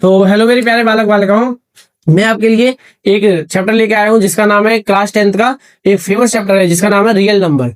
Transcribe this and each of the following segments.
तो हेलो मेरे प्यारे बालक बालिकाओं, मैं आपके लिए एक चैप्टर लेके आया हूँ जिसका नाम है क्लास 10th का एक फेमस चैप्टर है जिसका नाम है रियल नंबर।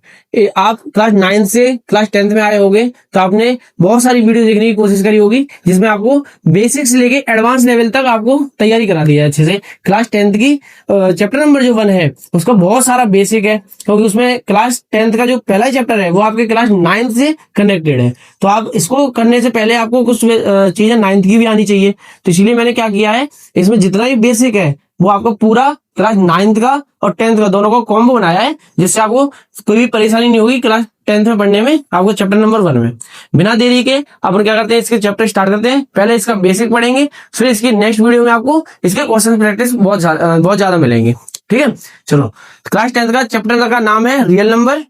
आप क्लास 9 से क्लास 10th में आए होंगे तो आपने बहुत सारी वीडियो देखने की कोशिश करी होगी जिसमें आपको बेसिक से लेके एडवांस लेवल तक आपको तैयारी करा दी है अच्छे से। क्लास 10th की चैप्टर नंबर जो 1 है उसका बहुत सारा बेसिक है, क्योंकि उसमें क्लास 10th का जो पहला चैप्टर है वो आपके क्लास 9 से कनेक्टेड है। तो आप इसको करने से पहले आपको कुछ चीजें 9th की भी आनी चाहिए। तो इसीलिए मैंने क्या किया है, इसमें जितना भी बेसिक है वो आपको पूरा क्लास 9th का और 10th का दोनों को कॉम्बो बनाया है, जिससे आपको कोई भी परेशानी नहीं होगी क्लास 10th में पढ़ने में, आपको चैप्टर नंबर 1 में। बिना देरी के अपन क्या करते हैं, इसके चैप्टर स्टार्ट करते हैं। पहले इसका बेसिक पढ़ेंगे, फिर इसकी नेक्स्ट वीडियो में आपको इसके क्वेश्चन प्रैक्टिस बहुत ज्यादा मिलेंगे। ठीक है, चलो। क्लास 10th का चैप्टर का नाम है रियल नंबर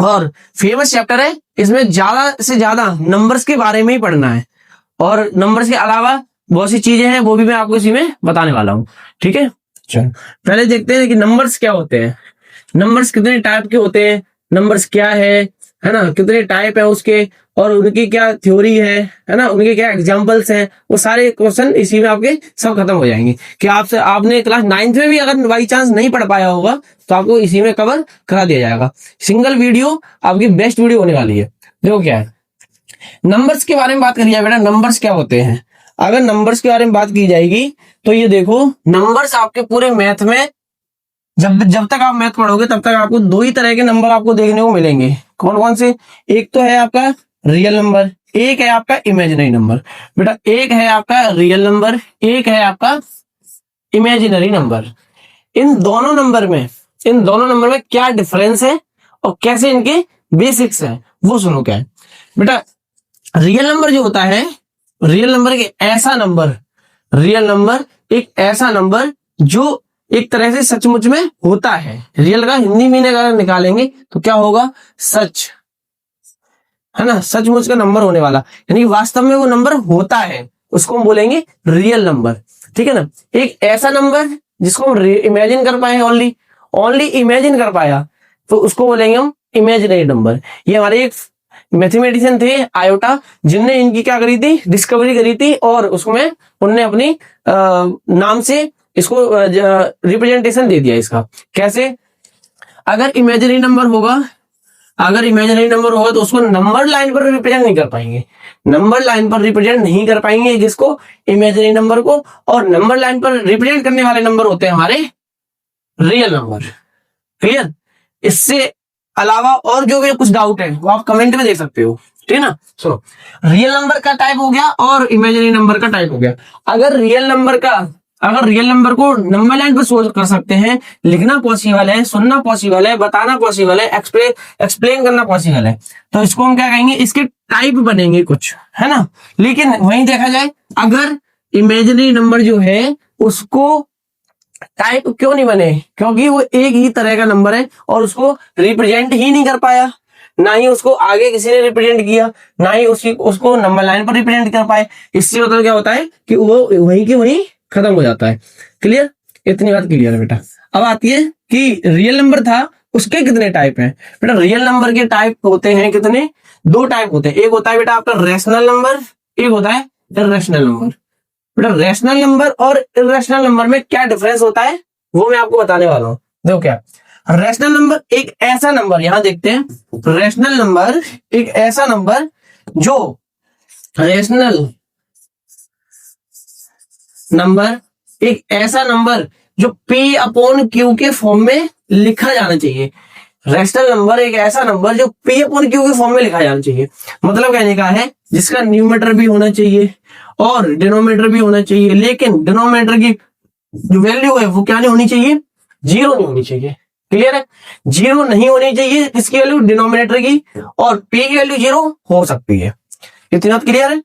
और फेमस चैप्टर है। इसमें ज्यादा से ज्यादा नंबर्स के बारे में ही पढ़ना है और नंबर्स के अलावा बहुत सी चीजें हैं वो भी मैं आपको इसी में बताने वाला हूँ। ठीक है, चलो पहले देखते हैं कि नंबर्स क्या होते हैं, नंबर्स कितने टाइप के होते हैं, नंबर्स क्या है ना, कितने टाइप है उसके और उनकी क्या थ्योरी है ना, उनके क्या एग्जांपल्स हैं, वो सारे क्वेश्चन इसी में आपके सब खत्म हो जाएंगे। कि आपने क्लास 9th में भी अगर बाई चांस नहीं पढ़ पाया होगा तो आपको इसी में कवर करा दिया जाएगा। सिंगल वीडियो आपकी बेस्ट वीडियो होने वाली है। देखो क्या है, नंबर्स के बारे में बात करिए बेटा, नंबर्स क्या होते हैं। अगर नंबर्स के बारे में बात की जाएगी तो ये देखो, नंबर्स आपके पूरे मैथ में जब तक आप मैथ पढ़ोगे तब तक आपको दो ही तरह के नंबर आपको देखने को मिलेंगे। कौन कौन से? एक तो है आपका रियल नंबर, एक है आपका इमेजिनरी नंबर। बेटा एक है आपका रियल नंबर, एक है आपका इमेजिनरी नंबर। इन दोनों नंबर में क्या डिफरेंस है और कैसे इनके बेसिक्स है वो सुनो। क्या है बेटा, रियल नंबर जो होता है, रियल नंबर एक ऐसा नंबर जो एक तरह से सचमुच में होता है। रियल का हिंदी मीनिंग अगर निकालेंगे तो क्या होगा? सच, है ना, सचमुच का नंबर होने वाला, यानी वास्तव में वो नंबर होता है, उसको हम बोलेंगे रियल नंबर। ठीक है ना। एक ऐसा नंबर जिसको हम इमेजिन कर पाए, ओनली इमेजिन कर पाया, तो उसको बोलेंगे हम इमेजिनरी नंबर। ये हमारे एक मैथमेटिशियन थे आयोटा, जिनने इनकी क्या करी थी, डिस्कवरी करी थी और उसमें उनने अपनी नाम से इसको रिप्रेजेंटेशन दे दिया इसका। कैसे? अगर इमेजिनरी नंबर होगा तो उसको नंबर लाइन पर रिप्रेजेंट नहीं कर पाएंगे, जिसको इमेजिनरी नंबर को। और नंबर लाइन पर रिप्रेजेंट करने वाले नंबर होते हैं हमारे रियल नंबर। क्लियर? इससे अलावा और जो भी कुछ डाउट है वो आप कमेंट में दे सकते हो। ठीक है ना। सुनो, रियल नंबर का टाइप हो गया और इमेजिनरी नंबर का टाइप हो गया। अगर रियल नंबर को नंबर लाइन पर सोच कर सकते हैं, लिखना पॉसिबल है, सुनना पॉसिबल है, बताना पॉसिबल है, एक्सप्लेन करना पॉसिबल है, तो इसको हम क्या कहेंगे, इसके टाइप बनेंगे कुछ, है ना। लेकिन वहीं देखा जाए, अगर इमेजिनरी नंबर जो है उसको टाइप क्यों नहीं बने? क्योंकि वो एक ही तरह का नंबर है और उसको रिप्रेजेंट ही नहीं कर पाया, ना ही उसको आगे किसी ने रिप्रेजेंट किया, ना ही उसको नंबर लाइन पर रिप्रेजेंट कर पाए। इससे मतलब क्या होता है कि वो वहीं के वहीं खत्म हो जाता है। क्लियर? इतनी बात क्लियर है बेटा। अब आती है कि रियल नंबर था, उसके कितने टाइप हैं। बेटा रियल नंबर के टाइप होते हैं कितने? 2 टाइप होते हैं। एक होता है बेटा आपका रेशनल नंबर, एक होता है इर्रेशनल नंबर। बेटा रेशनल नंबर और इर्रेशनल नंबर में क्या डिफरेंस होता है वो मैं आपको बताने वाला हूं। देखो क्या, रेशनल नंबर एक ऐसा नंबर, यहां देखते हैं, रेशनल नंबर एक ऐसा नंबर जो P अपॉन Q के फॉर्म में लिखा जाना चाहिए। रेशनल नंबर एक ऐसा नंबर जो P अपॉन Q के फॉर्म में लिखा जाना चाहिए। मतलब कहने का है जिसका न्यूमरेटर भी होना चाहिए और डिनोमिनेटर भी होना चाहिए, लेकिन डिनोमिनेटर की जो वैल्यू है वो क्या नहीं होनी चाहिए? 0 नहीं होनी चाहिए। क्लियर है? 0 नहीं होनी चाहिए इसकी वैल्यू, डिनोमिनेटर की, और P की वैल्यू 0 हो सकती है। इतनी बात क्लियर है?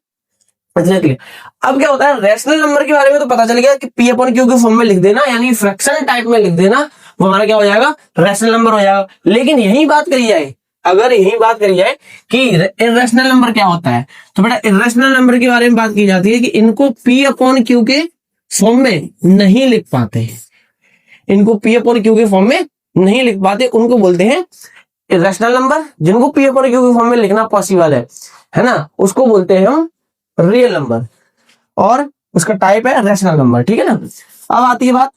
अब क्या होता है, रेशनल नंबर के बारे में तो पता चल गया कि P अपॉन Q के फॉर्म में लिख देना, यानी फ्रैक्शन टाइप में लिख देना, वो हमारा क्या हो जाएगा? रेशनल नंबर हो जाएगा। लेकिन यही बात करी जाए कि इर्रेशनल नंबर क्या होता है, तो बेटा इर्रेशनल नंबर के बारे में बात की जाती है कि इनको P अपॉन Q के फॉर्म में नहीं लिख पाते, उनको बोलते हैं इर्रेशनल नंबर। जिनको P अपॉन Q के फॉर्म में लिखना पॉसिबल है ना, उसको बोलते हैं हम रियल नंबर। और उसका टाइप है रैशनल नंबर, ठीक है ना। अब आती है बात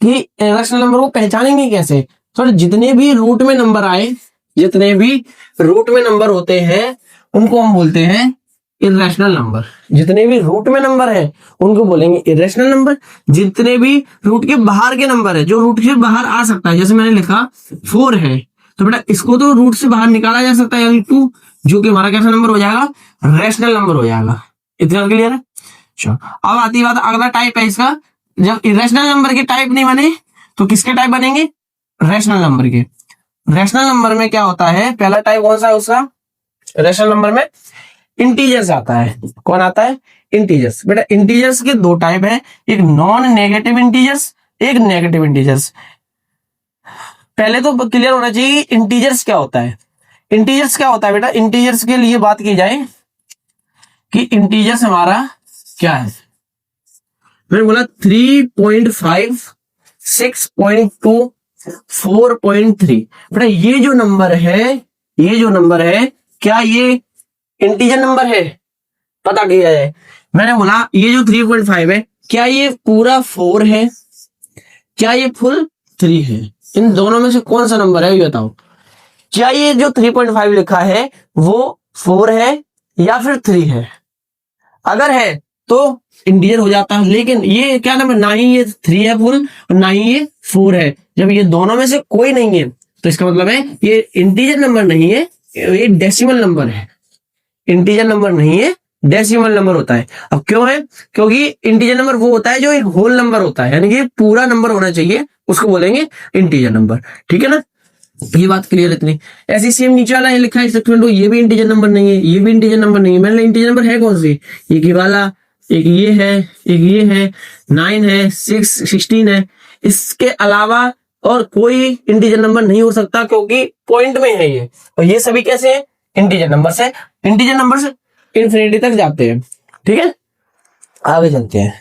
कि रैशनल नंबर को पहचानेंगे कैसे। तो जितने भी रूट में नंबर आए, जितने भी रूट में नंबर होते हैं उनको हम बोलते हैं इरेशनल नंबर। जितने भी रूट में नंबर है उनको बोलेंगे इरेशनल नंबर। जितने भी रूट के बाहर के नंबर है, जो रूट से बाहर आ सकता है, जैसे मैंने लिखा 4 है, तो बेटा इसको तो रूट से बाहर निकाला जा सकता है, यानी 2, जो कि हमारा कैसा नंबर हो जाएगा, रैशनल नंबर हो जाएगा। इतना क्लियर है। अच्छा, अब आती बात, अगला टाइप है इसका, जब इरेशनल नंबर के टाइप नहीं बने तो किसके टाइप बनेंगे, रैशनल नंबर के। रैशनल नंबर में क्या होता है, पहला टाइप कौन सा है उसका, रैशनल नंबर में इंटीजर्स आता है। कौन आता है, इंटीजर्स। बेटा इंटीजर्स के दो टाइप है, एक नॉन नेगेटिव इंटीजर्स, एक नेगेटिव इंटीजर्स। पहले तो क्लियर होना चाहिए इंटीजर्स क्या होता है। इंटीजर्स क्या होता है बेटा, इंटीजर्स के लिए बात की जाए कि इंटीजर्स हमारा क्या है। मैंने बोला 3.5, 6.2, 4.3। बेटा ये जो नंबर है, ये जो नंबर है, क्या ये इंटीजर नंबर है, पता किया जाए। मैंने बोला ये जो 3.5 है, क्या ये पूरा 4 है, क्या ये फुल 3 है। इन दोनों में से कौन सा नंबर है ये बताओ। क्या ये जो 3.5 लिखा है वो 4 है या फिर 3 है। अगर है तो इंटीजर हो जाता है, लेकिन ये क्या नंबर, ना ही ये 3 है फुल और ना ही ये 4 है। जब ये दोनों में से कोई नहीं है तो इसका मतलब है ये इंटीजर नंबर नहीं है, ये डेसिमल नंबर है। इंटीजर नंबर नहीं है, डेसिमल नंबर होता है। अब क्यों है, क्योंकि इंटीजर नंबर वो होता है जो एक होल नंबर होता है, यानी कि पूरा नंबर होना चाहिए, उसको बोलेंगे इंटीजर नंबर। ठीक है ना, ये बात क्लियर इतनी। ऐसी सेम नीचे वाला है लिखा है 6.2, ये भी इंटीजर नंबर नहीं है, ये भी इंटीजर नंबर नहीं है। मैंने इंटीजर नंबर है कौन सी, एक ये वाला, एक ये है, एक ये है, 9 है, 16 है। इसके अलावा और कोई इंटीजर नंबर नहीं हो सकता, क्योंकि पॉइंट में है ये, और ये सभी कैसे हैं, इंटीजर नंबर से। इंटीजर नंबर से इन्फिनिटी तक जाते हैं। ठीक है, आगे चलते हैं।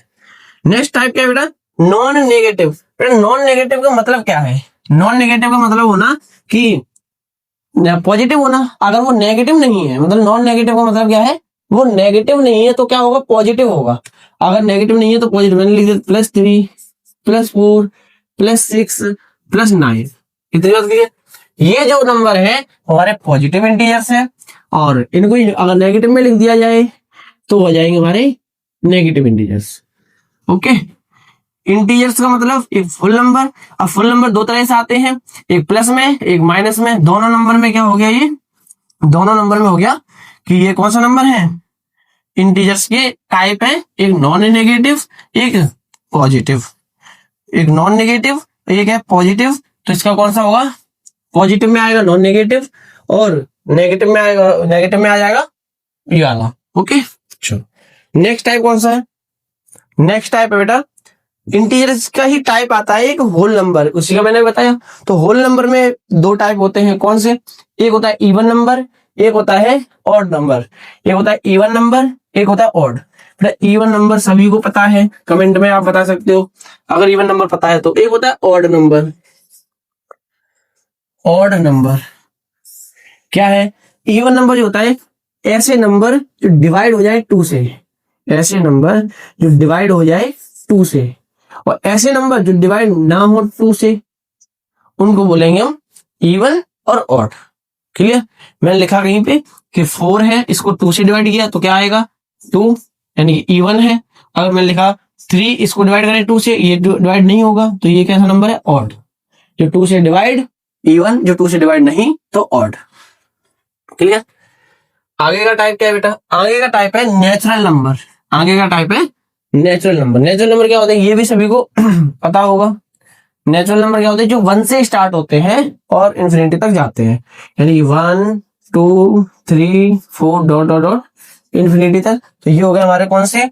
नेक्स्ट टाइप क्या है बेटा, नॉन नेगेटिव। बेटा नॉन नेगेटिव का मतलब क्या है, नॉन नेगेटिव का मतलब होना कि पॉजिटिव होना। अगर वो नेगेटिव नहीं है, मतलब नॉन नेगेटिव का मतलब क्या है, वो नेगेटिव नहीं है तो क्या होगा, पॉजिटिव होगा। अगर नेगेटिव नहीं है तो पॉजिटिव। मैंने लिख दिया +3, +4, +6, +9। इतनी बात क्लियर। ये जो नंबर है हमारे पॉजिटिव इंटीजर्स है, और इनको अगर नेगेटिव में लिख दिया जाए तो हो जाएंगे हमारे नेगेटिव इंटीजर्स। ओके, इंटीजर्स का मतलब एक फुल नंबर। अब फुल नंबर दो तरह से आते हैं, एक प्लस में, एक माइनस में। दोनों नंबर में क्या हो गया, ये दोनों नंबर में हो गया कि ये कौन सा नंबर है, इंटीजर्स के टाइप है, एक नॉन नेगेटिव, एक पॉजिटिव। एक नॉन नेगेटिव, एक है पॉजिटिव। तो इसका कौन सा होगा, पॉजिटिव में आएगा नॉन नेगेटिव, और नेगेटिव में आएगा, नेगेटिव में आ जाएगा ये वाला। ओके, चलो नेक्स्ट टाइप कौन सा है, नेक्स्ट टाइप है बेटा इंटीजर्स का ही टाइप आता है एक होल नंबर, उसी का मैंने बताया। तो होल नंबर में दो टाइप होते हैं, कौन से, एक होता है इवन नंबर, एक होता है ऑड नंबर। एक होता है इवन नंबर, एक होता है ऑड। इवन नंबर सभी को पता है, कमेंट में आप बता सकते हो अगर इवन नंबर पता है तो। एक होता है ऑड नंबर। ऑड नंबर क्या है, इवन नंबर जो होता है ऐसे नंबर जो डिवाइड हो जाए 2 से, ऐसे नंबर जो डिवाइड हो जाए 2 से, और ऐसे नंबर जो डिवाइड ना हो 2 से उनको बोलेंगे हम इवन और ऑड। क्लियर, मैंने लिखा कहीं पे कि 4 है, इसको 2 से डिवाइड किया तो क्या आएगा 2, यानी कि इवन है। अगर मैंने लिखा 3, इसको डिवाइड करें 2 से, ये डिवाइड नहीं होगा तो ये कैसा नंबर है, ऑड। जो 2 से डिवाइड इवन, जो 2 से डिवाइड नहीं तो ऑड। क्लियर, आगे का टाइप क्या है बेटा, आगे का टाइप है नेचुरल नंबर। आगे का टाइप है नेचुरल नंबर। नेचुरल नंबर क्या होते हैं, ये भी सभी को पता होगा। नेचुरल नंबर क्या होते हैं, जो 1 से स्टार्ट होते हैं और इन्फिनिटी तक जाते हैं, यानी 1, 2, 3, 4 डॉट डॉट डॉट इन्फिनिटी तक। तो ये हो गए हमारे कौन से,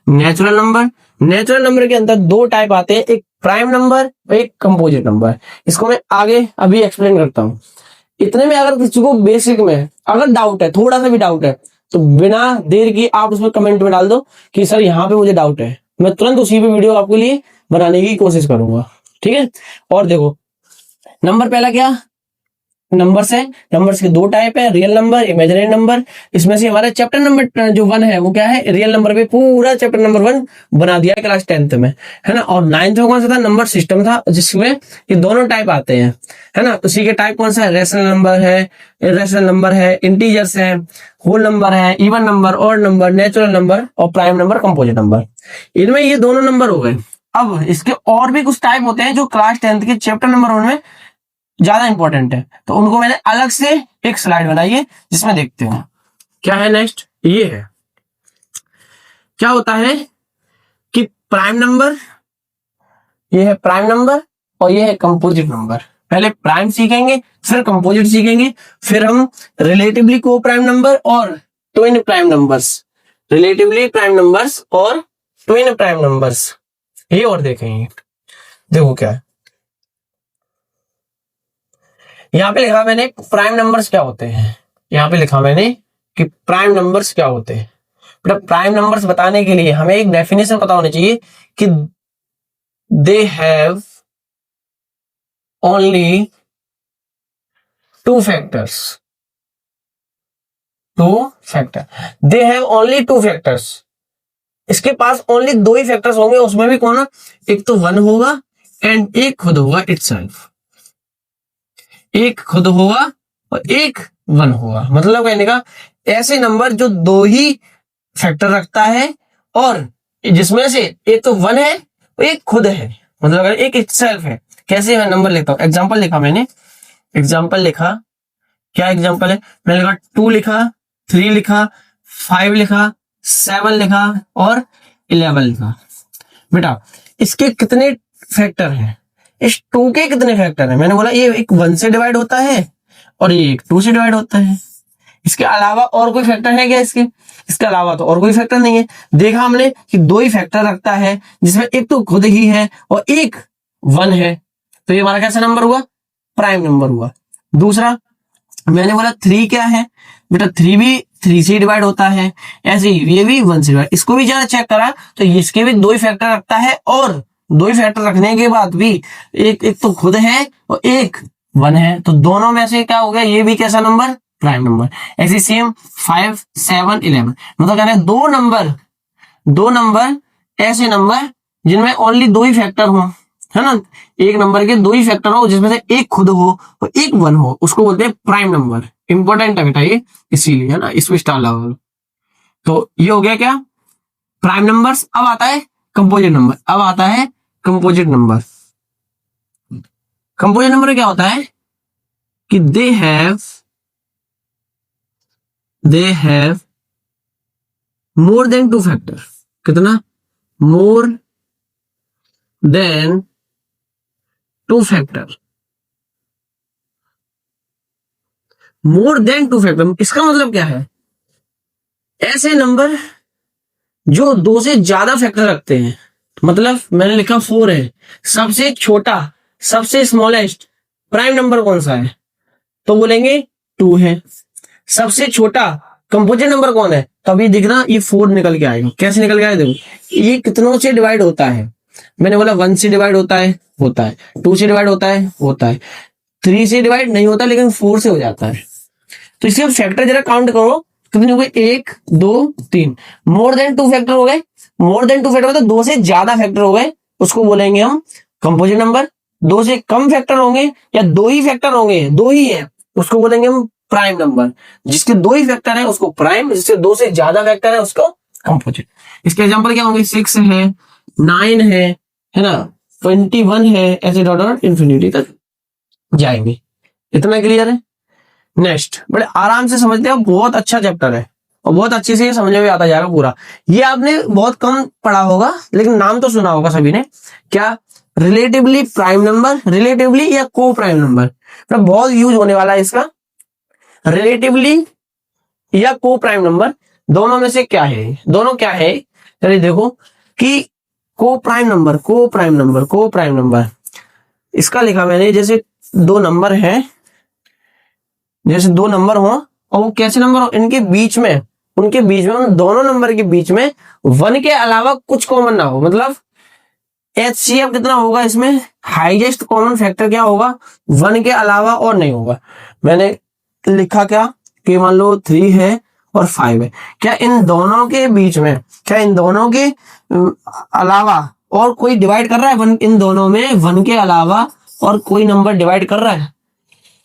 नेचुरल नंबर। नेचुरल नंबर के अंदर दो टाइप आते हैं, एक प्राइम नंबर और एक कंपोजिट नंबर। इसको मैं आगे अभी एक्सप्लेन करता हूँ। इतने में अगर किसी को बेसिक में अगर डाउट है, थोड़ा सा भी डाउट है, तो बिना देर की आप उसमें कमेंट में डाल दो कि सर यहाँ पे मुझे डाउट है, मैं तुरंत उसी पे वीडियो आपके लिए बनाने की कोशिश करूंगा। ठीक है, और देखो नंबर पहला क्या, नंबर्स है। नंबर्स के दो टाइप है, रियल नंबर, इमेजिनरी नंबर। इसमें से हमारा चैप्टर नंबर जो 1 है वो क्या है, रियल नंबर पे पूरा चैप्टर नंबर 1 बना दिया है क्लास 10th में, है ना। और 9th में कौन सा था, नंबर सिस्टम था, जिसमें ये दोनों टाइप आते हैं, है ना। तो सी के टाइप कौन सा है, रेशनल नंबर है, इरेशनल नंबर है, इंटीजर्स है, होल नंबर है, even number, odd number, natural number और प्राइम नंबर, कंपोजिट नंबर। इनमें ये दोनों नंबर हो गए। अब इसके और भी कुछ टाइप होते हैं जो क्लास 10th के चैप्टर नंबर 1 में ज्यादा इंपॉर्टेंट है, तो उनको मैंने अलग से एक स्लाइड बनाई है जिसमें देखते हैं क्या है। नेक्स्ट ये है, क्या होता है कि प्राइम नंबर, ये है प्राइम नंबर और ये है कंपोजिट नंबर। पहले प्राइम सीखेंगे, फिर कंपोजिट सीखेंगे, फिर हम रिलेटिवली को प्राइम नंबर और twin prime numbers, relatively prime numbers और ट्विन प्राइम नंबर्स ये और देखेंगे। देखो क्या है, यहां पे लिखा मैंने प्राइम नंबर्स क्या होते हैं, यहां पे लिखा मैंने कि प्राइम नंबर्स क्या होते हैं। बेटा प्राइम नंबर्स बताने के लिए हमें एक डेफिनेशन पता होनी चाहिए कि they have only two factors, they have only two factors. इसके पास ओनली दो ही फैक्टर्स होंगे, उसमें भी कौन, एक तो 1 होगा एंड एक खुद होगा इटसेल्फ, एक खुद होगा और एक 1 होगा। मतलब कहने का ऐसे नंबर जो दो ही फैक्टर रखता है और जिसमें से एक तो 1 है और एक खुद है, मतलब अगर एक इटसेल्फ है। कैसे मैं नंबर लिखता हूं, एग्जांपल लिखा मैंने, एग्जांपल लिखा, क्या एग्जांपल है, मैंने लिखा 2 लिखा, 3 लिखा, 5 लिखा, 7 लिखा और 11 लिखा। बेटा इसके कितने फैक्टर हैं, इस 2 के कितने फैक्टर हैं, मैंने बोला ये एक 1 से डिवाइड होता है और ये एक 2 से डिवाइड होता है। इसके अलावा और कोई फैक्टर है क्या, इसके अलावा तो और कोई फैक्टर नहीं है। देखा हमने कि 2 ही फैक्टर रखता है, जिसमें एक तो खुद ही है और एक 1 है, तो ये हमारा कैसा नंबर हुआ, प्राइम नंबर हुआ। दूसरा मैंने बोला 3 क्या है, बेटा 3 भी 3 से डिवाइड होता है, ऐसे ही ये भी 1 से डिवाइड। इसको भी जरा चेक करा तो इसके भी 2 ही फैक्टर रखता है और 2 ही फैक्टर रखने के बाद भी एक तो खुद है और एक 1 है, तो दोनों में से क्या हो गया, ये भी कैसा नंबर, प्राइम नंबर। ऐसे सेम 5, 7, 11, मतलब कहना है दो नंबर ऐसे नंबर जिनमें ओनली 2 ही फैक्टर हो, है ना। एक नंबर के 2 ही फैक्टर हो जिसमें से एक खुद हो और एक 1 हो, उसको बोलते हैं प्राइम नंबर। इंपॉर्टेंट है बेटा ये, इसीलिए, है ना, इसमें स्टार लगा। तो ये हो गया क्या, प्राइम नंबर्स। अब आता है कंपोजिट नंबर, अब आता है कंपोजिट नंबर। कंपोजिट नंबर क्या होता है कि they have more than 2 factor. कितना, more than 2 factor, more than 2 factor. इसका मतलब क्या है, ऐसे नंबर जो 2 से ज्यादा फैक्टर रखते हैं। मतलब मैंने लिखा 4 है, सबसे छोटा, सबसे स्मॉलेस्ट प्राइम नंबर कौन सा है, तो बोलेंगे 2 है। सबसे छोटा कंपोजिट नंबर कौन है, तभी दिखना ये 4 निकल के आएगा। कैसे निकल के आएगा, देखो ये कितनों से डिवाइड होता है, मैंने बोला 1 से डिवाइड होता है, 2 से डिवाइड होता है, 3 से डिवाइड नहीं होता लेकिन 4 से हो जाता है। तो इसके फैक्टर जरा काउंट करो, कितने हो गए, 1, 2, 3। मोर देन 2 फैक्टर हो गए, मोर देन 2 फैक्टर मतलब 2 से ज्यादा फैक्टर हो गए, उसको बोलेंगे हम कंपोजिट नंबर। 2 से कम फैक्टर होंगे या 2 ही फैक्टर होंगे, 2 ही है, उसको बोलेंगे हम प्राइम नंबर। जिसके 2 ही फैक्टर है उसको प्राइम, जिसके 2 से ज्यादा फैक्टर है उसको कंपोजिट। इसके एग्जांपल क्या होंगे, 6 है, 9 है ना, 21 है, ऐसे डॉट डॉट इन्फिनिटी तक जाएंगे। इतना क्लियर है। नेक्स्ट बड़े आराम से समझते हैं, बहुत अच्छा चैप्टर है और बहुत अच्छे से समझ में आता जाएगा पूरा। ये आपने बहुत कम पढ़ा होगा लेकिन नाम तो सुना होगा सभी ने, क्या, रिलेटिवली प्राइम नंबर, रिलेटिवली या को प्राइम नंबर, तो बहुत यूज होने वाला है इसका। रिलेटिवली या को प्राइम नंबर, दोनों में से क्या है, दोनों क्या है, चलिए देखो कि को प्राइम नंबर, इसका लिखा मैंने, जैसे 2 नंबर है, जैसे 2 नंबर हो और वो कैसे नंबर हो, उनके बीच में उन दोनों नंबर के बीच में 1 के अलावा कुछ कॉमन ना हो। मतलब HCF कितना होगा, इसमें हाईएस्ट कॉमन फैक्टर क्या होगा, 1 के अलावा और नहीं होगा। मैंने लिखा क्या कि मान लो 3 है और 5 है, क्या इन दोनों के बीच में, क्या इन दोनों के अलावा और कोई डिवाइड कर रहा है, इन दोनों में 1 के अलावा और कोई नंबर डिवाइड कर रहा है?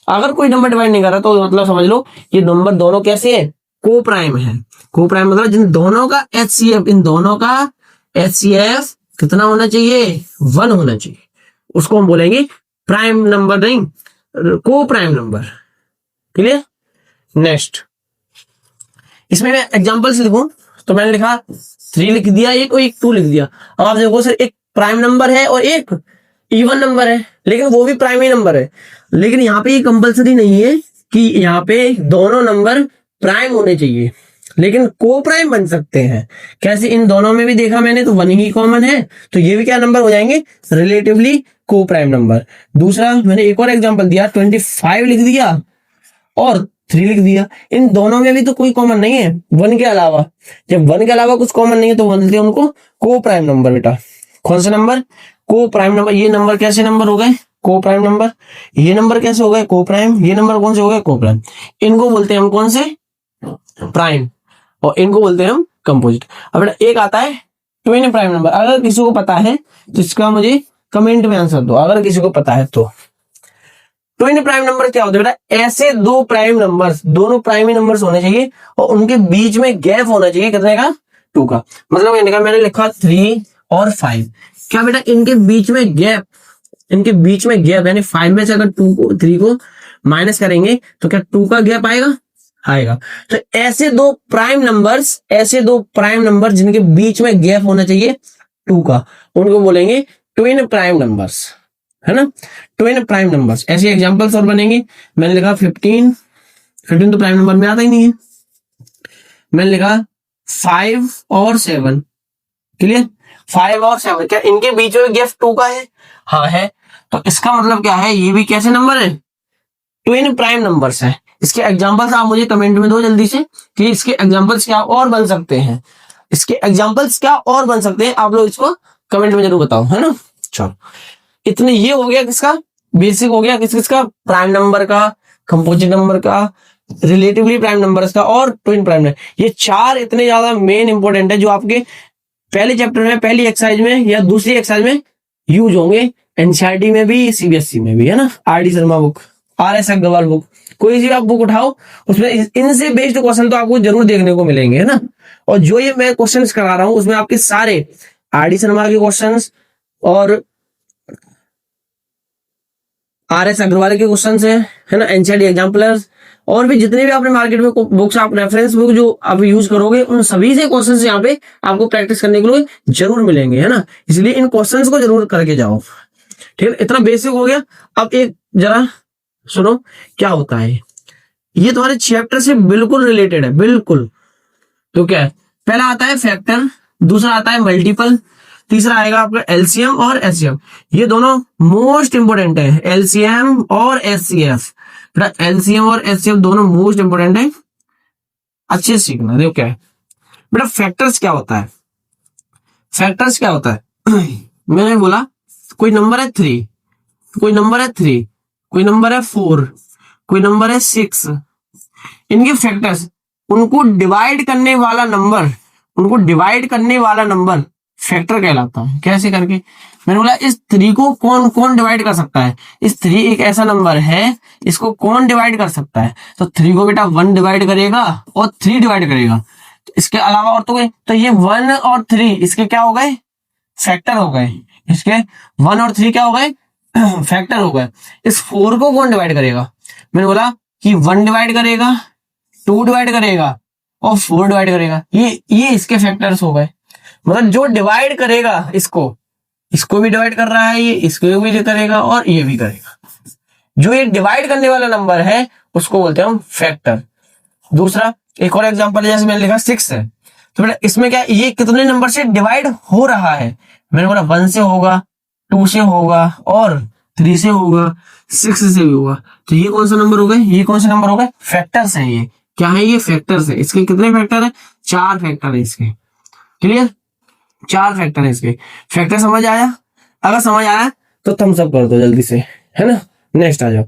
अगर कोई नंबर डिवाइड नहीं कर रहा तो मतलब समझ लो ये नंबर दोनों कैसे है, को प्राइम है। को प्राइम मतलब जिन दोनों का HCF, इन दोनों का HCF कितना होना चाहिए, 1 होना चाहिए, उसको हम बोलेंगे प्राइम नंबर, नहीं को प्राइम नंबर। क्लियर? नेक्स्ट, इसमें मैं एग्जांपल से लिखूं तो मैंने लिखा 3 लिख दिया एक और एक 2 लिख दिया। अब आप देखो सर, एक प्राइम नंबर है और एक इवन नंबर है, लेकिन वो भी प्राइम ही नंबर है। लेकिन यहाँ पे ये कंपलसरी नहीं है कि यहाँ पे दोनों नंबर प्राइम होने चाहिए, लेकिन को प्राइम बन सकते हैं। कैसे? इन दोनों में भी देखा मैंने तो 1 ही कॉमन है, तो ये भी क्या नंबर हो जाएंगे, रिलेटिवली को प्राइम नंबर। दूसरा मैंने एक और एग्जांपल दिया, 25 लिख दिया और 3 लिख दिया, इन दोनों में भी तो कोई कॉमन नहीं है 1 के अलावा। जब 1 के अलावा कुछ कॉमन नहीं है तो बोलते हैं उनको को प्राइम नंबर। बेटा कौन सा नंबर, को प्राइम नंबर। ये नंबर कैसे नंबर हो गए, को प्राइम नंबर। ये नंबर कैसे हो गए, को प्राइम। ये नंबर कौन से हो गए, को प्राइम। इनको बोलते हैं हम कौन से, प्राइम, और इनको बोलते हैं हम कंपोजिट। अब बेटा एक आता है ट्विन प्राइम नंबर। अगर किसी को पता है तो इसका मुझे कमेंट में आंसर दो, अगर किसी को पता है तो। ट्विन प्राइम नंबर क्या होते हैं बेटा, ऐसे दो प्राइम नंबर्स, दोनों प्राइम नंबर्स होने चाहिए और उनके बीच में गैप होना चाहिए कितने का, 2 का। मतलब मैंने लिखा 3 और 5, क्या बेटा इनके बीच में गैप, इनके बीच में गैप यानी 5 में से अगर 3 को माइनस करेंगे तो क्या 2 का गैप आएगा, आएगा। तो ऐसे दो प्राइम नंबर्स, ऐसे दो प्राइम नंबर जिनके बीच में गैप होना चाहिए 2 का, उनको बोलेंगे ट्विन प्राइम नंबर्स, है ना, ट्विन प्राइम नंबर्स। ऐसे एग्जांपल्स और बनेंगे। मैंने लिखा 15 तो प्राइम नंबर में आता ही नहीं है। मैंने लिखा 5 और 7, क्लियर, 5 और 7, क्या इनके बीच में गैप 2 का है, हाँ है। तो इसका मतलब क्या है, ये भी कैसे नंबर है, ट्विन प्राइम नंबर्स है। इसके एग्जांपल्स आप मुझे कमेंट में दो जल्दी से कि इसके एग्जांपल्स क्या और बन सकते हैं, इसके एग्जांपल्स क्या और बन सकते हैं, आप लोग इसको कमेंट में जरूर बताओ, है ना। चलो इतने ये हो गया किसका, बेसिक हो गया किसका, प्राइम नंबर का, कंपोजिट नंबर का, रिलेटिवली प्राइम नंबर्स का और ट्विन प्राइम नंबर। ये 4 इतने ज्यादा मेन इंपॉर्टेंट है जो आपके पहले चैप्टर में, पहली एक्सरसाइज में या दूसरी एक्सरसाइज में यूज होंगे, एनसीईआरटी में भी, सीबीएसई में भी, है ना। RD Sharma book, RS Agarwal book, कोई सी आप बुक उठाओ उसमें इनसे बेस्ड क्वेश्चन तो आपको जरूर देखने को मिलेंगे, है ना। और जो ये मैं क्वेश्चन करा रहा हूं उसमें आपके सारे RD शर्मा के क्वेश्चन और RS अग्रवाल के क्वेश्चन है ना, एनसीईआरटी एग्जाम्पलर्स, और भी जितने भी आपने मार्केट में बुक्स, आप रेफरेंस बुक जो आप यूज करोगे उन सभी से क्वेश्चंस यहाँ पे आपको प्रैक्टिस करने के लिए जरूर मिलेंगे, है ना। इसलिए इन क्वेश्चंस को जरूर करके जाओ, ठीक है। इतना बेसिक हो गया। अब एक जरा सुनो क्या होता है, ये तुम्हारे चैप्टर से बिल्कुल रिलेटेड है, बिल्कुल। तो क्या है, पहला आता है फैक्टर, दूसरा आता है मल्टीपल, तीसरा आएगा आपका एलसीएम और एचसीएफ। ये दोनों मोस्ट इंपोर्टेंट है, एलसीएम और एचसीएफ। एलसीएम और एचसीएफ दोनों मोस्ट इंपोर्टेंट है, अच्छे से सीखना। देखो क्या है बेटा, फैक्टर्स क्या होता है, फैक्टर्स क्या होता है मैंने बोला कोई नंबर है 3, कोई नंबर है 3, कोई नंबर है 4, कोई नंबर है 6, इनके फैक्टर्स, उनको डिवाइड करने वाला नंबर, उनको डिवाइड करने वाला नंबर फैक्टर कहलाता है। कैसे करके, मैंने बोला इस 3 को कौन कौन डिवाइड कर सकता है, इस 3 एक ऐसा नंबर है इसको कौन डिवाइड कर सकता है, तो 3 को बेटा 1 डिवाइड करेगा और 3 डिवाइड करेगा, तो इसके अलावा और तो ये 1 और 3 इसके क्या हो गए, फैक्टर हो गए, इसके 1 और 3 क्या हो गए, फैक्टर हो गए। इस 4 को कौन डिवाइड करेगा, मैंने बोला कि 1 डिवाइड करेगा, 2 डिवाइड करेगा और 4 डिवाइड करेगा, ये इसके फैक्टर्स हो गए। मतलब जो डिवाइड करेगा इसको भी डिवाइड कर रहा है, ये इसको भी करेगा और ये भी करेगा। जो ये डिवाइड करने वाला नंबर है उसको बोलते हैं हम फैक्टर। दूसरा एक और एग्जांपल है, जैसे मैंने लिखा 6 है, तो बेटा इसमें क्या, ये कितने नंबर से डिवाइड हो रहा है, मैंने बोला 1 से होगा, 2 से होगा और 3 से होगा, 6 से भी होगा। तो ये कौन सा नंबर हो गए, ये कौन सा नंबर हो गए, फैक्टर्स है। ये क्या है, ये फैक्टर्स है। इसके कितने फैक्टर है, 4 फैक्टर है इसके, क्लियर, 4 फैक्टर है इसके। फैक्टर समझ आया। अगर समझ आया तो थम्स अप कर दो जल्दी से, है ना। नेक्स्ट आ जाओ।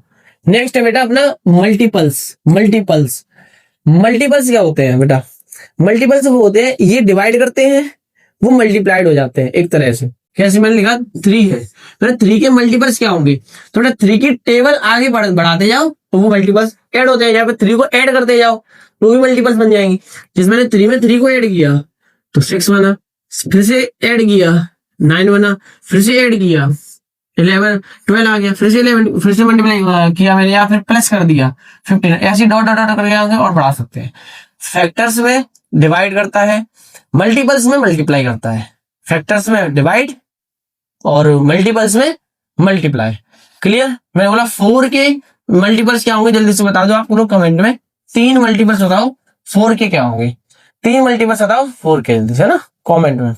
नेक्स्ट है बेटा अपना मल्टीपल्स। मल्टीपल्स मल्टीपल्स क्या होते हैं बेटा? मल्टीपल्स वो होते हैं, ये डिवाइड करते हैं, वो मल्टीप्लाइड हो जाते हैं एक तरह से। कैसे? मैंने लिखा 3 है, मैंने 3 के मल्टीपल्स क्या होंगे? तो बेटा 3 की टेबल आगे बढ़ाते जाओ तो वो मल्टीपल्स ऐड होते हैं, यहाँ पे 3 को ऐड करते जाओ तो भी मल्टीपल्स बन जाएंगे। जिसमें मैंने 3 में 3 को ऐड किया तो 6 बना, फिर से ऐड किया 9 बना, फिर से ऐड किया 11 12 आ गया, फिर से 11, फिर से मल्टीप्लाई किया मैंने या फिर प्लस कर दिया 15। ऐसे डॉट डॉट डॉट करके आगे और बढ़ा सकते हैं। फैक्टर्स में डिवाइड करता है, मल्टीपल्स में मल्टीप्लाई करता है। फैक्टर्स में डिवाइड और मल्टीपल्स में मल्टीप्लाई। क्लियर? मैंने बोला 4 के मल्टीपल्स क्या होंगे जल्दी से बता दो आप लोग कमेंट में। 3 मल्टीपल्स बताओ 4 के क्या होंगे? 3 मल्टीपल्स बताओ 4 के, जल्दी से ना कमेंट में।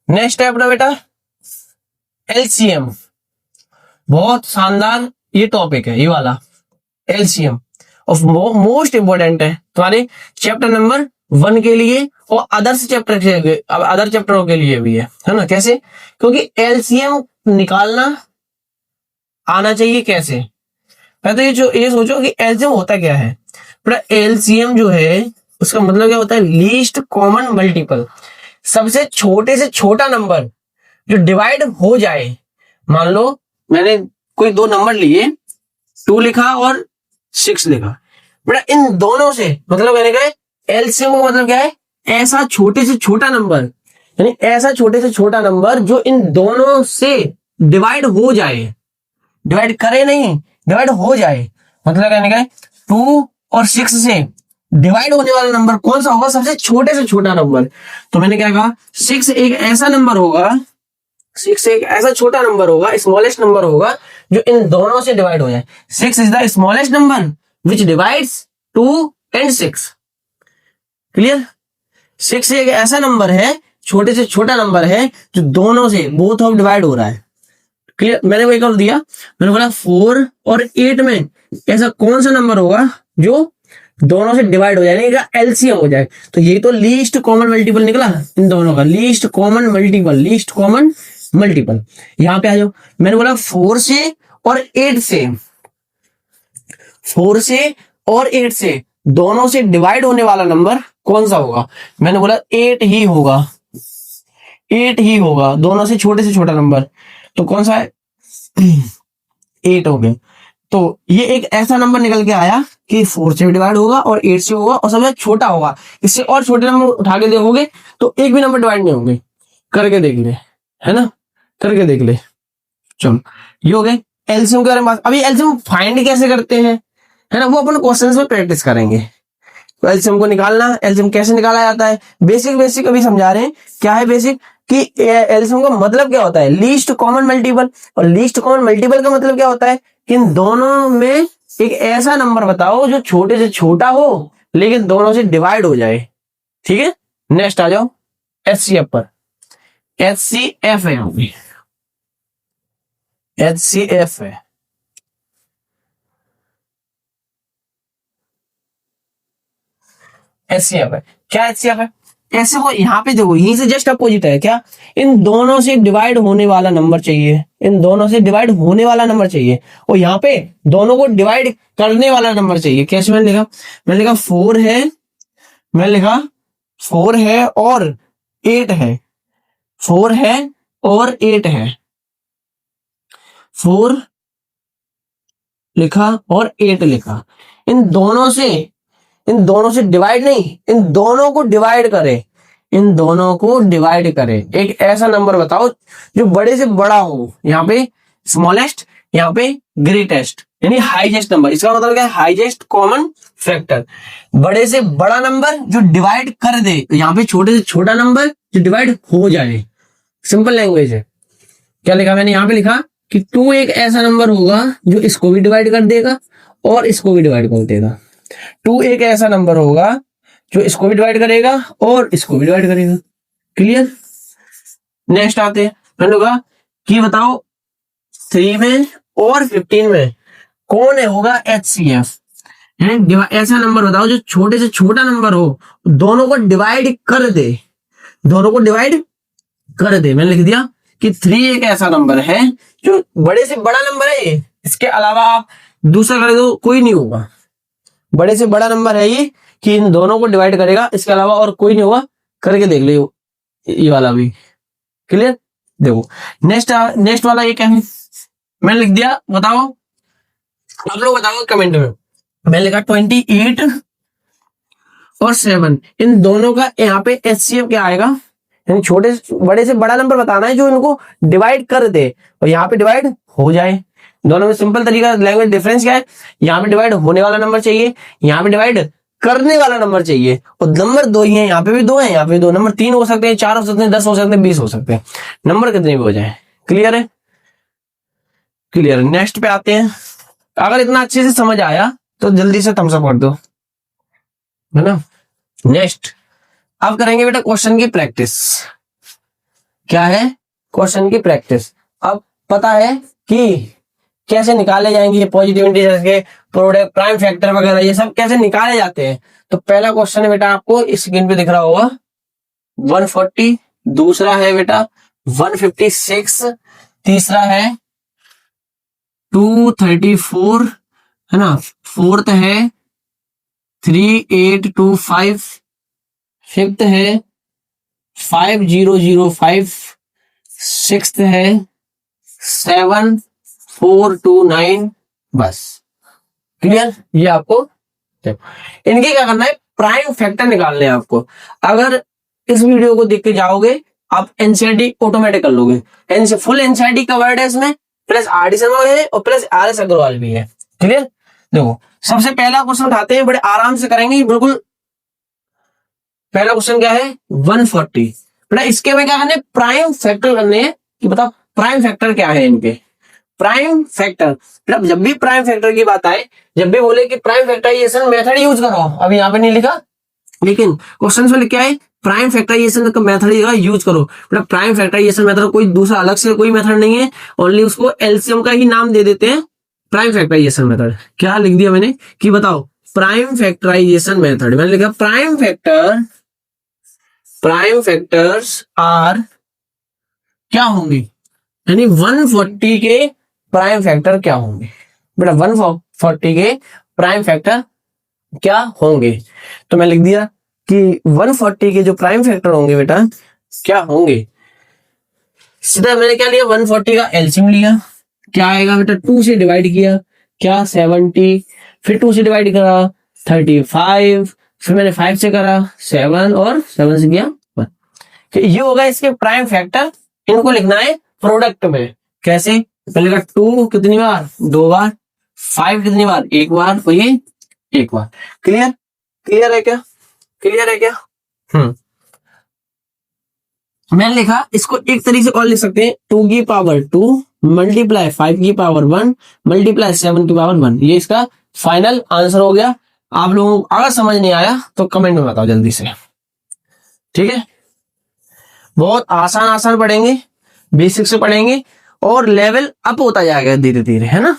नेक्स्ट है अपना बेटा एलसीएम। बहुत शानदार ये टॉपिक है, ये वाला एलसीएम और मोस्ट इंपोर्टेंट है तुम्हारे चैप्टर नंबर 1 के लिए और अदर्स चैप्टर के, अदर चैप्टरों के लिए भी है ना। कैसे? क्योंकि एलसीएम निकालना आना चाहिए। कैसे? पहले तो ये सोचो कि एलसीएम होता क्या है। एलसीएम जो है उसका मतलब क्या होता है? Least common multiple. सबसे छोटे से छोटा नंबर जो डिवाइड हो जाए। मान लो मैंने कोई 2 नंबर लिए, 2 लिखा और 6 लिखा, बेटा इन दोनों से मतलब मैंने कहा एलसीएम का मतलब क्या है? ऐसा छोटे से छोटा नंबर, यानी ऐसा छोटे से छोटा नंबर जो इन दोनों से डिवाइड हो जाए, डिवाइड करे नहीं, डिवाइड हो जाए। मतलब कहने का 2 और 6 से डिवाइड होने वाला नंबर कौन सा होगा? सबसे छोटे से छोटा नंबर। तो मैंने क्या कहा? 6 एक ऐसा नंबर होगा, 6 एक ऐसा छोटा नंबर होगा, स्मॉलेस्ट नंबर होगा जो इन दोनों से डिवाइड हो जाए। 6 is the smallest number which divides 2 and 6। Clear? 6 एक ऐसा नंबर है, छोटे से छोटा नंबर है जो दोनों से बोथ ऑफ डिवाइड हो रहा है। क्लियर? मैंने वही कर दिया, मैंने बोला 4 और 8 में ऐसा कौन सा नंबर होगा जो दोनों से डिवाइड हो जाए, एलसीएम हो जाए। तो ये तो लीस्ट कॉमन मल्टीपल निकला इन दोनों का, least common multiple, least common multiple. यहां पे आ जाओ, मैंने बोला 4 से और 8 से, 4 से और 8 से दोनों से डिवाइड होने वाला नंबर कौन सा होगा? मैंने बोला 8 ही होगा, 8 ही होगा, दोनों से छोटा नंबर। तो कौन सा है? 8 हो गया। तो ये एक ऐसा नंबर निकल के आया कि 4 से डिवाइड होगा और 8 से होगा और सबसे छोटा होगा। इससे और छोटे नंबर उठा के देखोगे तो एक भी नंबर डिवाइड नहीं होंगे। करके देख ले, है ना, करके देख ले। चलो ये हो गए एलसीएम के बारे में। अभी एलसीएम फाइंड कैसे करते हैं, है ना, वो अपन क्वेश्चंस में प्रैक्टिस करेंगे। तो एलसीएम को निकालना, एलसीएम कैसे निकाला जाता है, बेसिक अभी समझा रहे हैं। क्या है बेसिक? कि एलसीएम का मतलब क्या होता है? Least common multiple. और लीस्ट कॉमन मल्टीपल का मतलब क्या होता है? कि इन दोनों में एक ऐसा नंबर बताओ जो छोटे से छोटा हो लेकिन दोनों से डिवाइड हो जाए। ठीक है, नेक्स्ट आ जाओ एचसीएफ पर। एचसीएफ है, एचसीएफ है। एचसीएफ है क्या? एचसीएफ है ऐसे, वो यहाँ पे देखो, यहीं से जस्ट अपोजिट है। क्या? इन दोनों से डिवाइड होने वाला नंबर चाहिए, इन दोनों से डिवाइड होने वाला नंबर चाहिए, और यहाँ पे दोनों को डिवाइड करने वाला नंबर चाहिए। कैसे मैंने लिखा? मैंने लिखा 4 है, मैंने लिखा 4 है और 8 है, 4 है और 8 है, 4 लिखा और 8 लिखा। इन दोनों से डिवाइड नहीं, इन दोनों को डिवाइड करे, इन दोनों को डिवाइड करे। एक ऐसा नंबर बताओ जो बड़े से बड़ा हो, यहाँ पे स्मॉलेस्ट, यहाँ पे ग्रेटेस्ट, यानी हाईएस्ट नंबर। इसका मतलब क्या है? Highest common factor. बड़े से बड़ा नंबर जो डिवाइड कर दे, यहाँ पे छोटे से छोटा नंबर जो डिवाइड हो जाए। सिंपल लैंग्वेज है। क्या लिखा मैंने? यहाँ पे लिखा कि 2 एक ऐसा नंबर होगा जो इसको भी डिवाइड कर देगा और इसको भी डिवाइड कर देगा। 2 एक ऐसा नंबर होगा जो इसको भी डिवाइड करेगा और इसको भी डिवाइड करेगा। क्लियर? नेक्स्ट आते हैं। मैंने कहा कि बताओ 3 में और 15 में कौन है होगा एचसीएफ। ऐसा नंबर बताओ जो छोटे से छोटा नंबर हो, दोनों को डिवाइड कर दे, दोनों को डिवाइड कर दे। मैंने लिख दिया कि 3 एक ऐसा नंबर है जो बड़े से बड़ा नंबर है ये, इसके अलावा आप दूसरा कर दो कोई नहीं होगा। बड़े से बड़ा नंबर है ये कि इन दोनों को डिवाइड करेगा, इसके अलावा और कोई नहीं होगा। करके देख लो ये वाला भी। क्लियर? देखो नेक्स्ट वाला ये क्या है, मैंने लिख दिया, बताओ आप लोग बताओ कमेंट में। मैंने लिखा 28 और 7, इन दोनों का यहाँ पे HCF क्या आएगा, यानी छोटे बड़े से बड़ा नंबर बताना है जो इनको डिवाइड कर दे और यहाँ पे डिवाइड हो जाए। दोनों में सिंपल तरीका, लैंग्वेज डिफरेंस क्या है, यहाँ पे डिवाइड होने वाला नंबर चाहिए, यहाँ पे डिवाइड करने वाला नंबर चाहिए। और नंबर दो ही है, यहाँ पे भी दो है, यहाँ पे भी दो। नंबर 3 हो सकते हैं, 4 हो सकते हैं, 10 हो सकते हैं, 20 हो सकते हैं, नंबर कितने भी हो जाए। क्लियर है? क्लियर। नेक्स्ट पे आते हैं। अगर इतना अच्छे से समझ आया तो जल्दी से थम्स अप कर दो, है ना। नेक्स्ट अब करेंगे बेटा क्वेश्चन की प्रैक्टिस। क्या है? क्वेश्चन की प्रैक्टिस। अब पता है कि कैसे निकाले जाएंगे ये पॉजिटिव इंटीजर्स के प्रोडक्ट, प्राइम फैक्टर वगैरह, ये सब कैसे निकाले जाते हैं। तो पहला क्वेश्चन है बेटा, आपको इस स्क्रीन पे दिख रहा होगा 140, दूसरा है बेटा 156, तीसरा है 234, है ना, फोर्थ है 3825, फिफ्थ है 5005, सिक्स्थ है 7429। बस क्लियर? ये आपको इनके क्या करना है, प्राइम फैक्टर निकालने हैं आपको। अगर इस वीडियो को देख के जाओगे आप एनसीईआरटी ऑटोमेटिक कर लोगे। फुल एनसीईआरटी कवर्ड है इसमें, प्लस आर.डी. शर्मा है और प्लस आर.एस. अग्रवाल भी है। क्लियर? देखो सबसे पहला क्वेश्चन उठाते हैं, बड़े आराम से करेंगे बिल्कुल। पहला क्वेश्चन क्या है 140। बेटा इसके में क्या करने, प्राइम फैक्टर करने हैं कि बताओ प्राइम फैक्टर क्या है इनके। प्राइम फैक्टर, मतलब जब भी प्राइम फैक्टर की बात आए, जब भी बोले कि प्राइम फैक्टराइजेशन मेथड यूज करो, अभी यहाँ पे नहीं लिखा लेकिन क्वेश्चन में क्या है, प्राइम फैक्टराइजेशन का मेथड यूज करो। मतलब प्राइम फैक्टराइजेशन मेथड कोई दूसरा अलग से कोई मेथड नहीं है, ओनली उसको एलसीएम का ही नाम दे देते हैं प्राइम फैक्टराइजेशन मेथड। क्या लिख दिया मैंने कि बताओ प्राइम फैक्टराइजेशन मेथड। मैंने लिखा प्राइम फैक्टर्स आर क्या होंगे, यानी 140 के प्राइम फैक्टर क्या होंगे। बेटा 140 के प्राइम फैक्टर क्या होंगे, तो मैं लिख दिया कि 140 के जो प्राइम फैक्टर होंगे बेटा क्या होंगे। सीधा मैंने क्या लिया, 140 का एलसीएम लिया, क्या आएगा बेटा 2 से डिवाइड किया, क्या 70, फिर 2 से डिवाइड करा 35, फिर मैंने 5 से करा 7 और 7 से किया 1। ये होगा इसके प्राइम फैक्टर। इनको लिखना है प्रोडक्ट में। कैसे? पहले का 2 कितनी बार, 2 बार, 5 कितनी बार, 1 बार, और ये 1 बार। क्लियर? क्लियर है क्या? क्लियर है क्या? मैंने लिखा इसको एक तरीके से और लिख सकते हैं, 2 की पावर 2 मल्टीप्लाई 5 की पावर 1 मल्टीप्लाई 7 की पावर 1। ये इसका फाइनल आंसर हो गया। आप लोगों को अगर समझ नहीं आया तो कमेंट में बताओ जल्दी से। ठीक है, बहुत आसान पढ़ेंगे, बेसिक से पढ़ेंगे और लेवल अप होता जाएगा धीरे धीरे, है ना।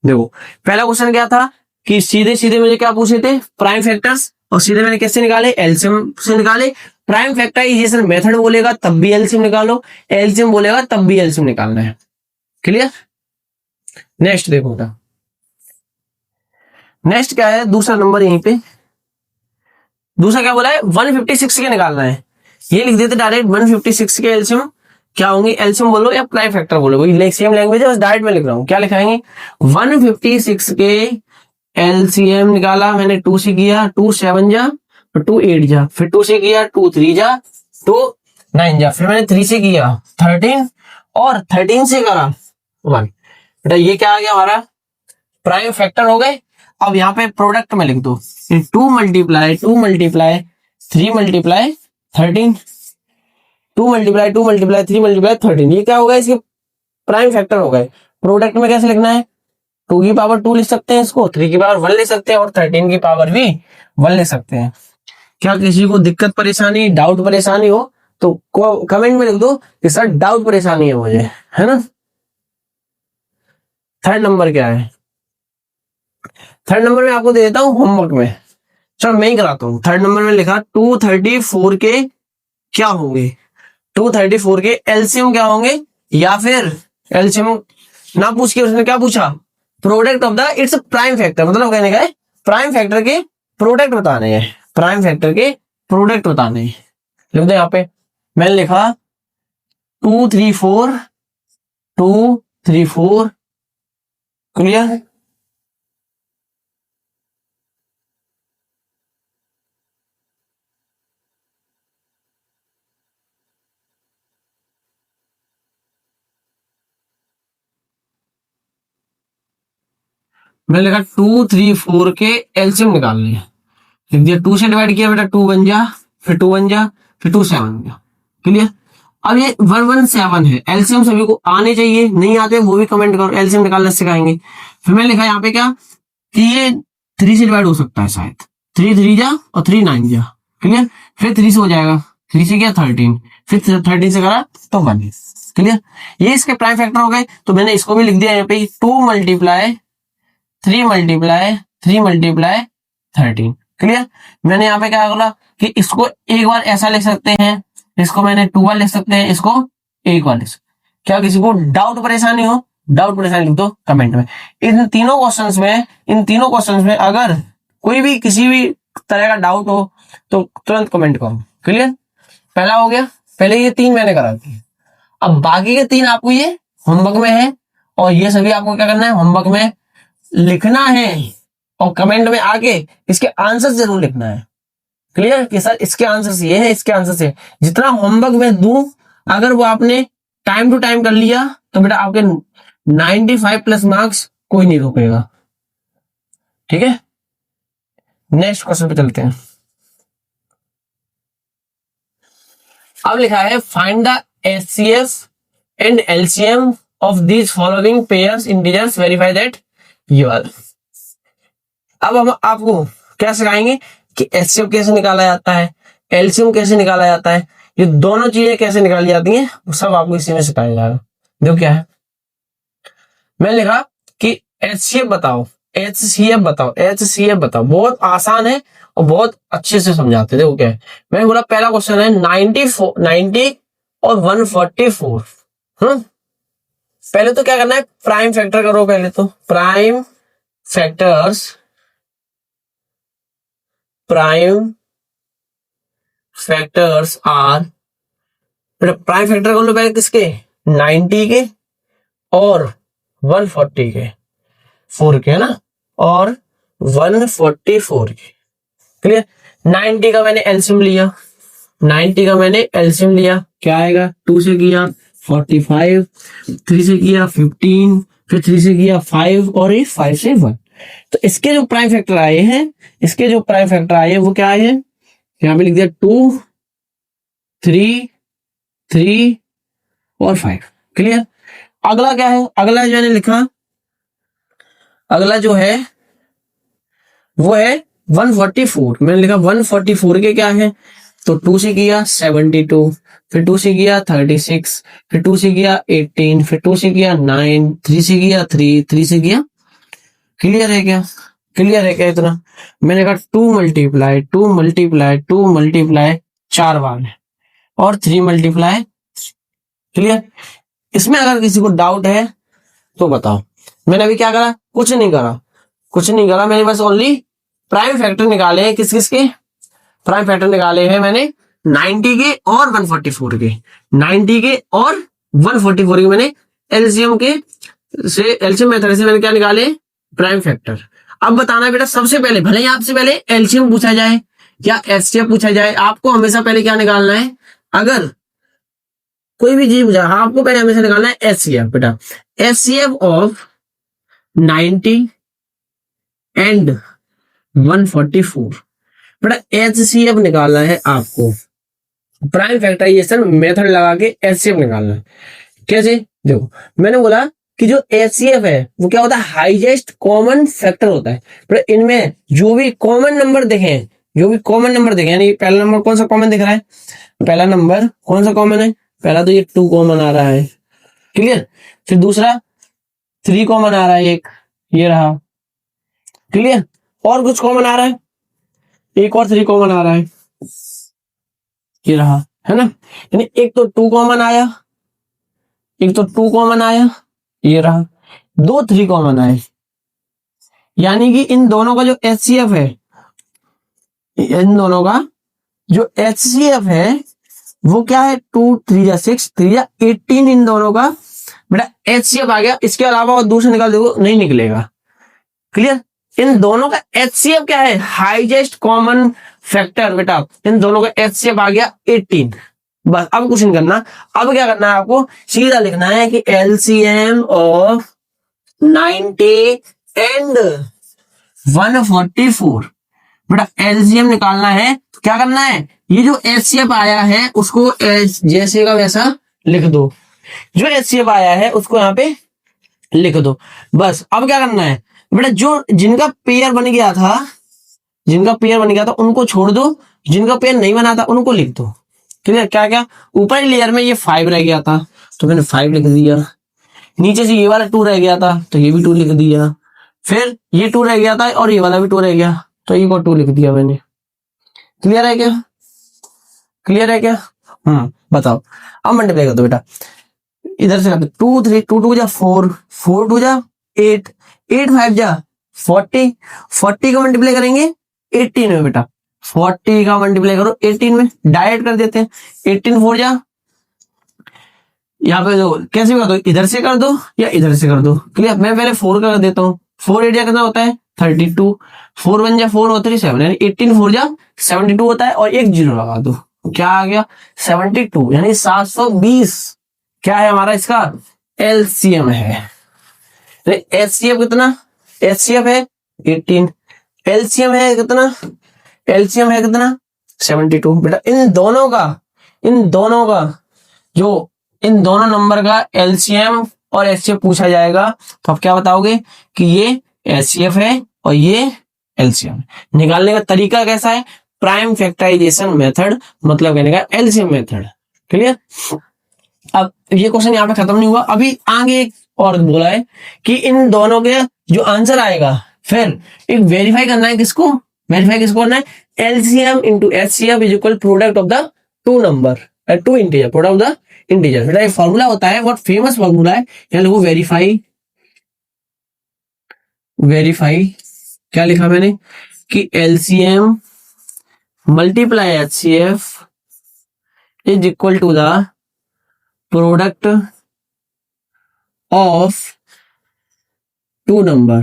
देखो पहला क्वेश्चन क्या था कि सीधे सीधे मुझे क्या पूछे थे, प्राइम फैक्टर्स, और सीधे मैंने कैसे निकाले, एलसीएम से निकाले। प्राइम फैक्टराइजेशन मेथड बोलेगा तब भी एलसीएम निकालो, एलसीएम बोलेगा तब भी एलसीएम निकालना है। क्लियर? नेक्स्ट देखो बेटा, नेक्स्ट क्या है, दूसरा नंबर यहीं पे। दूसरा क्या बोला है, 156 के निकालना है। ये लिख देते डायरेक्ट 156 के एलसीएम क्या होंगे, एलसीएम बोलो या प्राइम फैक्टर बोलो, वही सेम लैंग्वेज है, बस डायरेक्ट में लिख रहा हूं। क्या लिखाएंगे, 156 के एलसीएम निकाला मैंने, 2 से किया, 2 7 जा, 2 8 जा, फिर 2 से किया, 2 3 जा, 2 9 जा, फिर मैंने 3 से किया 13 और 13 से करा 1। बेटा ये क्या आ गया हमारा, प्राइम फैक्टर हो गए। अब यहाँ पे प्रोडक्ट में लिख दो, 2 मल्टीप्लाई 3 मल्टीप्लाई 13, 2 मल्टीप्लाई 3 मल्टीप्लाई 13, ये क्या होगा, इसके प्राइम फैक्टर हो गए। प्रोडक्ट में कैसे लिखना है, 2 की पावर 2 लिख सकते हैं इसको, 3 की पावर 1 ले सकते हैं और 13 की पावर भी 1 ले सकते हैं। क्या किसी को दिक्कत परेशानी, डाउट परेशानी हो तो कमेंट में लिख दो कि सर डाउट परेशानी है मुझे, है ना। थर्ड नंबर क्या है, थर्ड नंबर में आपको दे देता हूं होमवर्क में, चलो मैं ही कराता हूं। थर्ड नंबर में लिखा 234 के क्या होंगे, 234 के एलसीएम क्या होंगे, या फिर एलसीएम ना पूछ के उसने क्या पूछा, product of the its prime factor, मतलब कहने का है प्राइम फैक्टर के प्रोडक्ट बताने हैं, प्राइम फैक्टर के प्रोडक्ट बताने हैं। लिख दो यहाँ पे, मैंने लिखा 234 234, क्लियर। मैंने लिखा 234 के एलसीएम निकालने हैं, लिख दिया, 2 से डिवाइड किया बेटा 2 बन जा, फिर 2 बन जा, फिर 2 7 गया, क्लियर। अब ये 117 है, एलसीएम सभी को आने चाहिए, नहीं आते वो भी कमेंट करो, एलसीएम निकालना सिखाएंगे। फिर मैंने लिखा यहाँ पे क्या कि ये 3 से डिवाइड हो सकता है शायद, 3 3 जा और 3 9 जा, क्लियर। फिर 3 से हो जाएगा, 3 से क्या 13, फिर 13 से करा तो 1, क्लियर। ये इसके प्राइम फैक्टर हो गए। तो मैंने इसको भी लिख दिया यहाँ पे 2 मल्टीप्लाई 3 मल्टीप्लाई 3 मल्टीप्लाई 13, क्लियर। मैंने यहाँ पे क्या बोला कि इसको एक बार ऐसा लिख सकते हैं, इसको मैंने 2 बार लिख सकते हैं, इसको एक बार लिख सकते हैं। क्या किसी को डाउट परेशानी हो, डाउट परेशानी लिख दो कमेंट में। इन तीनों क्वेश्चंस में अगर कोई भी किसी भी तरह का डाउट हो तो तुरंत कमेंट करो, क्लियर। पहला हो गया, पहले ये 3 मैंने करा दिए, अब बाकी के 3 आपको ये होमवर्क में है, और ये सभी आपको क्या करना है, होमवर्क में लिखना है, और कमेंट में आके इसके आंसर जरूर लिखना है, क्लियर। कि सर इसके आंसर ये है, इसके आंसर से जितना होमवर्क में दूं, अगर वो आपने टाइम टू टाइम कर लिया तो बेटा आपके 95 प्लस मार्क्स कोई नहीं रोकेगा, ठीक है। नेक्स्ट क्वेश्चन पे चलते हैं। अब लिखा है find the HCF and LCM of these following pairs integers, verify that you are. अब हम आपको क्या सिखाएंगे कि एचसीएफ कैसे निकाला जाता है, एलसीएम कैसे निकाला जाता है, ये दोनों चीजें कैसे निकाली जाती हैं, वो सब आपको इसी में सिखाया जाएगा। देखो क्या है, मैंने लिखा कि एचसीएफ बताओ, एचसीएफ बताओ, एचसीएफ बताओ, बहुत आसान है और बहुत अच्छे से समझाते हैं। देखो क्या है, मैंने बोला पहला क्वेश्चन है 90 और 144। पहले तो क्या करना है, प्राइम फैक्टर करो, पहले तो prime factors are, prime factor कर लो पहले किसके, 90 के और 140 के, 4 के है ना, और 144 के, क्लियर। 90 का मैंने एलसीएम लिया, 90 का मैंने एलसीएम लिया, क्या आएगा, 2 से किया 45, 3 से किया 15, फिर 3 से किया 5, और ये 5 से 1। तो इसके जो प्राइम फैक्टर आए हैं, इसके जो प्राइम फैक्टर आए हैं वो क्या आए हैं, यहां पे लिख दिया 2 3 3 और 5, क्लियर। अगला क्या है, अगला जो मैंने लिखा, अगला जो है वो है 144। मैंने लिखा 144 के क्या है, तो 2 से किया 72, फिर 2 से किया 36, फिर 2 से किया 18, फिर 2 से किया 9, 3 से किया 3, 3 से किया, क्लियर है क्या, क्लियर है क्या इतना। मैंने कहा 2 मल्टीप्लाई 2 मल्टीप्लाई 2 मल्टीप्लाई 4 बार है, और 3 मल्टीप्लाई, क्लियर। इसमें अगर किसी को डाउट है तो बताओ। मैंने अभी क्या करा, कुछ नहीं करा, मैंने बस ओनली प्राइम फैक्टर निकाले हैं, किस किस के प्राइम फैक्टर निकाले हैं मैंने, 90 के और 144 के, 90 के और 144 के मैंने एलसीएम के से, एलसीएम मेथड से मैंने क्या निकाले, प्राइम फैक्टर। अब बताना बेटा, सबसे पहले भले ही आपसे पहले एलसीएम पूछा जाए या एचसीएफ पूछा जाए, आपको हमेशा पहले क्या निकालना है, अगर कोई भी चीज पूछा आपको पहले हमेशा निकालना है एचसीएफ बेटा, एचसीएफ ऑफ 90 एंड 144, बेटा एचसीएफ निकालना है आपको, प्राइम फैक्टराइजेशन मेथड लगा के एचसीएफ निकालना है। कैसे, देखो मैंने बोला कि जो एचसीएफ है वो क्या होता है, हाईएस्ट कॉमन फैक्टर होता है। पर इनमें जो भी कॉमन नंबर दिखे, यानी पहला नंबर कौन सा कॉमन दिख रहा है, पहला नंबर कौन सा कॉमन है, पहला तो ये 2 कॉमन आ रहा है, क्लियर। फिर दूसरा 3 कॉमन आ रहा है, एक ये रहा, क्लियर। और कुछ कॉमन आ रहा है, एक और 3 कॉमन आ रहा है, ये रहा, है ना, यानी एक तो 2 कॉमन आया, एक तो 2 कॉमन आया, ये रहा, 2 3 कॉमन आए, यानी कि इन दोनों का जो एचसीएफ है, इन दोनों का जो एचसीएफ है वो क्या है, 2 3 या 6 3 या 18, इन दोनों का बेटा एचसीएफ आ गया। इसके अलावा और दूसरे निकाल देखो नहीं निकलेगा। क्लियर, इन दोनों का एचसीएफ क्या है, हाईएस्ट कॉमन फैक्टर, बेटा इन दोनों का एचसीएफ आ गया 18। बस अब कुछ नहीं करना, अब क्या करना है आपको, सीधा लिखना है कि एलसीएम ऑफ 90 एंड 144। बेटा एलसीएम निकालना है तो क्या करना है, ये जो एचसीएफ आया है उसको जैसे का वैसा लिख दो, जो एचसीएफ आया है उसको यहाँ पे लिख दो। बस अब क्या करना है बेटा, जो जिनका पेयर बन गया था, जिनका पेयर बन गया था उनको छोड़ दो, जिनका पेयर नहीं बना था उनको लिख दो। क्लियर, क्या क्या, ऊपर लेयर में ये 5 रह गया था तो मैंने 5 लिख दिया, नीचे से ये वाला 2 रह गया था तो ये भी 2 लिख दिया, फिर ये 2 रह गया था और ये वाला भी 2 रह गया तो ये को 2 लिख दिया मैंने। क्लियर है क्या, क्लियर है क्या, बताओ। अब मल्टीप्लाई कर दो बेटा, इधर से कर दो, 2 3 2 2 जा 4 4 2 जा 8 8 5 जा 40 40 का मल्टीप्लाई करेंगे 18 में बेटा, 40 का मल्टीप्लाई करो 18 में, डायरेक्ट कर देते हैं, 18 4 जा, यहाँ पे जो कैसे कर दो, इधर से कर दो या इधर से कर दो। क्लियर, मैं पहले 4 का कर देता हूँ, 4 8 जा कितना होता है 32, 4 1 जा 4 और 3 7, यानी 18 4 जा 72 होता है, और एक जीरो लगा दो, क्या आ गया 72, यानी 720 क्या है हमारा इसका एलसीएम है। एचसीएफ कितना, एचसीएफ है 18, एलसीएम है कितना, एलसीएम है कितना 72। बेटा इन दोनों का जो इन दोनों नंबर का एलसीएम और एचसीएफ पूछा जाएगा तो आप क्या बताओगे कि ये एचसीएफ है और ये एलसीएम। निकालने का तरीका कैसा है, प्राइम फैक्टराइजेशन मेथड, मतलब कहने का एलसीएम मेथड। क्लियर, अब ये क्वेश्चन यहाँ पे खत्म नहीं हुआ, अभी आगे एक और बोला है कि इन दोनों के जो आंसर आएगा फिर एक वेरीफाई करना है, किसको वेरीफाई किसको करना है, LCM into HCF is equal product of the two number, two integer, product of the integer. बेटा ये फॉर्मूला होता है, बहुत फेमस फॉर्मूला है, यहाँ लिखो वेरीफाई, वेरीफाई क्या लिखा मैंने कि LCM multiply HCF is equal to the product of two number,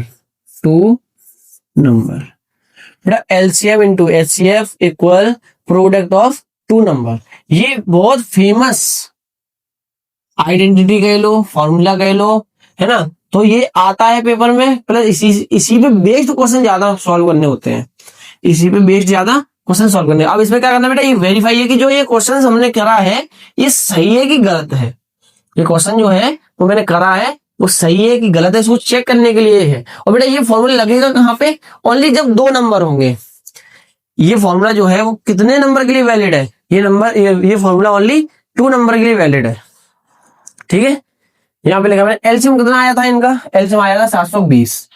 बेटा LCM into HCF equal product of two number. ये बहुत फेमस आइडेंटिटी कह लो, फॉर्मूला कह लो, है ना, तो ये आता है पेपर में, प्लस इसी पे बेस्ड क्वेश्चन ज्यादा सॉल्व करने होते हैं, इसी पे बेस्ड ज्यादा क्वेश्चन सॉल्व करने। अब इसमें क्या करना बेटा, ये वेरीफाई है कि जो ये क्वेश्चन हमने करा है ये सही है कि गलत है, ये क्वेश्चन जो है वो मैंने करा है वो सही है कि गलत है, इसको चेक करने के लिए है। और बेटा ये फॉर्मूला लगेगा कहाँ पे, ओनली जब 2 नंबर होंगे। ये फॉर्मूला जो है वो कितने नंबर के लिए वैलिड है, ये नंबर ये फॉर्मूला ओनली 2 नंबर के लिए वैलिड है। ठीक है, यहाँ पे लिखा मैंने एलसीएम कितना आया था इनका, एलसीएम आया था 720,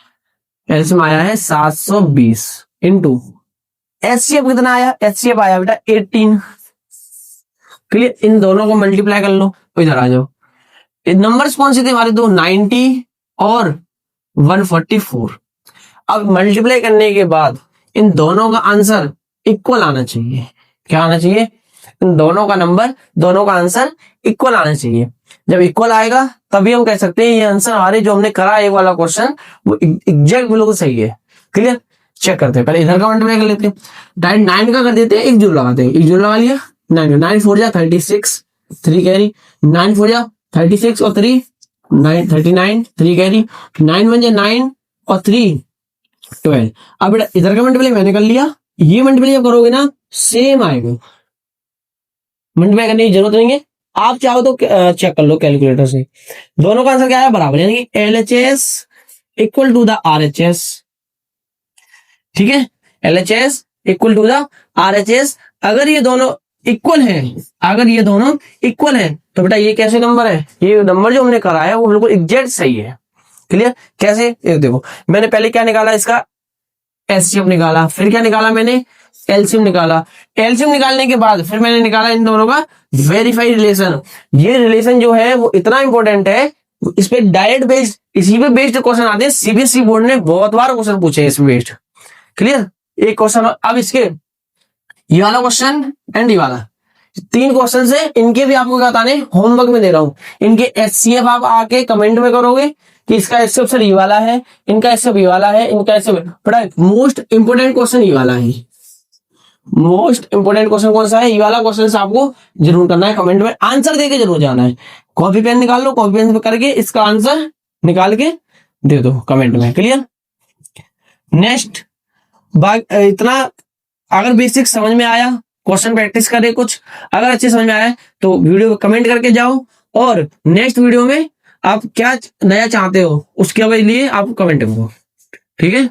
एलसीएम आया है 720 इंटू एचसीएफ कितना आया, एचसीएफ आया बेटा 18। क्लियर, इन दोनों को मल्टीप्लाई कर लो, तो इधर आ जाओ, नंबर्स कौन से थे हमारे दो, 90 और 144। अब मल्टीप्लाई करने के बाद इन दोनों का आंसर इक्वल आना चाहिए, क्या आना चाहिए, इन दोनों का नंबर, दोनों का आंसर इक्वल आना चाहिए। जब इक्वल आएगा तभी हम कह सकते हैं ये आंसर हमारे जो हमने करा एक वाला क्वेश्चन वो एग्जैक्ट बिल्कुल सही है। क्लियर, चेक करते हैं, पहले इधर का मल्टीप्लाई कर लेते हैं, डायरेक्ट 9 का कर देते हैं, एक जीरो लगाते हैं, एक जीरो लगा लिया, 9 4 जा 36, 3 कैरी, 9 4 जा 36 और 3 9 39, 3 कैरी, 9 1 जा 9 और 3 12। अब बेटा इधर का मल्टीप्लाई मैंने कर लिया, ये मल्टीप्लाई करोगे ना सेम आएगा, मल्टीप्लाई करने की जरूरत नहीं है, आप चाहो तो चेक कर लो कैलकुलेटर से। दोनों का आंसर क्या है, बराबर, यानी कि LHS equal to the RHS। ठीक है, LHS equal to the RHS। अगर ये दोनों इक्वल है, अगर ये दोनों इक्वल है तो बेटा ये कैसे नंबर है, ये नंबर जो हमने करा है वो बिल्कुल एग्जैक्ट सही है। क्लियर, कैसे, देखो मैंने पहले क्या निकाला, इसका एचसीएफ निकाला, फिर क्या निकाला मैंने एलसीएम निकाला। एलसीएम निकालने के बाद फिर मैंने निकाला इन दोनों का वेरीफाइड रिलेशन। ये रिलेशन जो है वो इतना इंपॉर्टेंट है, इस पे डायरेक्ट बेस्ड, इसी पे बेस्ड क्वेश्चन आते हैं। सीबीएसई बोर्ड ने बहुत बार क्वेश्चन पूछे हैं इस पे बेस्ड। क्लियर? एक क्वेश्चन। अब इसके ये वाला क्वेश्चन एंड ये वाला, 3 क्वेश्चन है, इनके भी आपको क्या बताने होमवर्क में दे रहा हूं। इनके एचसीएफ आप आके कमेंट में करोगे कि इसका एचसीएफ सर ये वाला है, इनका एचसीएफ ये वाला है, इनका एचसीएफ। बड़ा मोस्ट इंपोर्टेंट क्वेश्चन ये वाला है। मोस्ट इंपोर्टेंट क्वेश्चन कौन सा है? ये वाला क्वेश्चन आपको जरूर करना है, कमेंट में आंसर देके जरूर जाना है। कॉपी पेन निकाल लो, कॉपी पेन करके इसका आंसर निकाल के दे दो कमेंट में। क्लियर? नेक्स्ट इतना अगर बेसिक समझ में आया, क्वेश्चन प्रैक्टिस करें कुछ, अगर अच्छे समझ में आया तो वीडियो कमेंट करके जाओ, और नेक्स्ट वीडियो में आप क्या नया चाहते हो उसके लिए आप कमेंट करो। ठीक है?